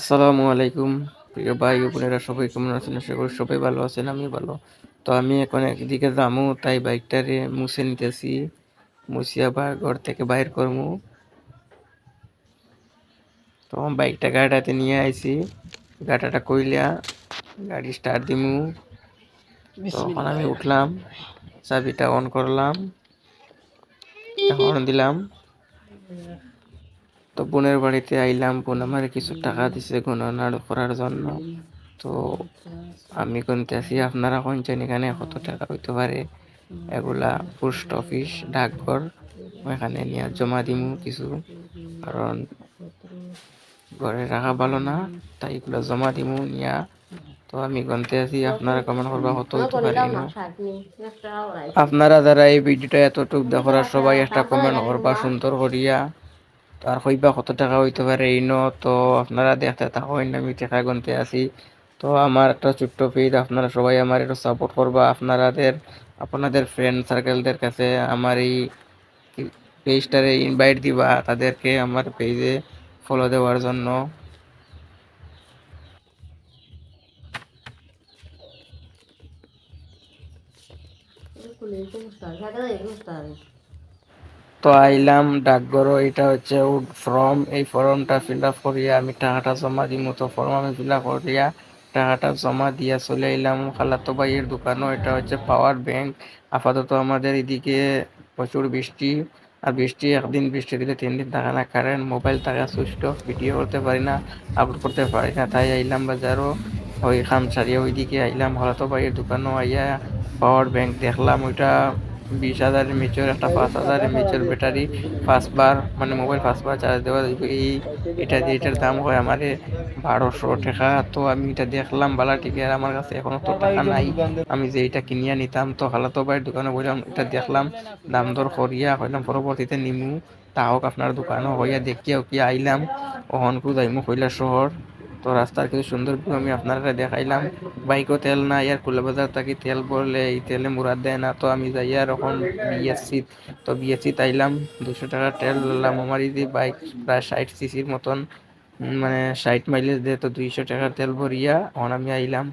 আসসালামু আলাইকুম প্রিয় ভাই ও বোনেরা, সবাই কেমন আছেন? আশা করি সবাই ভালো আছেন, আমি ভালো। তো আমি এখন একদিকে যামু, তাই বাইকটারে মুছে নিতেছি। মুছিয়া বা ঘর থেকে বাইর করমু। তো বাইকটা গাড়িটাতে নিয়ে আইছি, গাড়িটা কইলা গাড়ি স্টার্ট দিমু। তখন আমি উঠলাম, চাবিটা অন করলাম, হর্ন দিলাম। তো বোনের বাড়িতে আইলাম, বোন আমার কিছু টাকা দিছে গণনা করার জন্য। তো আমি গুনতে আছি, আপনারা কোনছেন এখানে কত টাকা হইতে পারে। এগুলা পোস্ট অফিস, ডাকঘর, ওখানে নিয়ে জমা দিমু কিছু, কারণ ঘরে রাখা ভালো না, তাই এগুলো জমা দিমু নিয়া। তো আমি গনতে আছি, আপনারা কমেন্ট করবা কত হইতে পারে। আপনারা যারা এই ভিডিওটা এতটুক দেখার সবাই একটা কমেন্ট করবা সুন্দর করিয়া, আর কইবা কত টাকা হইতে পারে এই ন। তো আপনারা দেখতে থাকেন, আমি টাকা গুনতে আছি। তো আমার একটা ছোট্ট পেজ, আপনারা সবাই আমার একটু সাপোর্ট করবা। আপনাদের ফ্রেন্ড সার্কেলদের কাছে আমার এই পেজটারে ইনভাইট দিবা, তাদেরকে আমার পেজে ফলো দেওয়ার জন্য। তো আইলাম ডাকঘরও, এটা হচ্ছে ফর্ম, এই ফর্মটা ফিল আপ করিয়া আমি টাকাটা জমা দিব। তো ফর্ম আমি ফিল আপ করিয়া টাকাটা জমা দিয়া চলে এলাম খালাতো ভাইয়ের দোকানও। এটা হচ্ছে পাওয়ার ব্যাংক। আপাতত আমাদের এদিকে প্রচুর বৃষ্টি, আর একদিন বৃষ্টি দিলে 3 দিন থাকে না কারেন্ট, মোবাইল থাকে সুইচ অফ, ভিডিও করতে পারি না, আপলোড করতে পারি না। তাই আইলাম বাজারও, ওই খাম ছাড়িয়ে ওইদিকে আইলাম খালাতো ভাইয়ের দোকানও। আইয়া পাওয়ার ব্যাংক দেখলাম, ওইটা 20,000 এমএচের একটা 5,000 এমএচের ব্যাটারি, 5 বার মানে মোবাইল 5 বার চার্জ দেওয়া যাবে। এটার দাম হয় আমারে 1200 টাকা। তো আমি এটা দেখলাম বালা টিকে, আর আমার কাছে এখনো তো টাকা নাই আমি যে এটা কিনিয়া নিতাম। তো খালাতো ভাইয়ের দোকানে বললাম, এটা দেখলাম, দাম দর করিয়া হইলাম পরবর্তীতে নিমু। তা হোক আপনার দোকানও হইয়া দেখিয়া উকিয়া আইলাম। অহনকু যাইমু কৈলাস শহর। তো রাস্তার কিছু সুন্দর ভিউ আমি আপনারা দেখাইলাম। বাইকও তেল না, ইয়ার কুলা বাজার থাকি তেল ভরলে এই তেলে মুরাদ দেয় না। তো আমি যাই আর এখন বিএসসি, তো বিএসসি তাইলাম, 200 টাকা তেল দিলাম। আমার এই বাইক প্রায় 60 সিসির মতন, মানে 60 মাইলেজ দেয়। তো 200 টাকার তেল ভরিয়া এখন আমি আইলাম।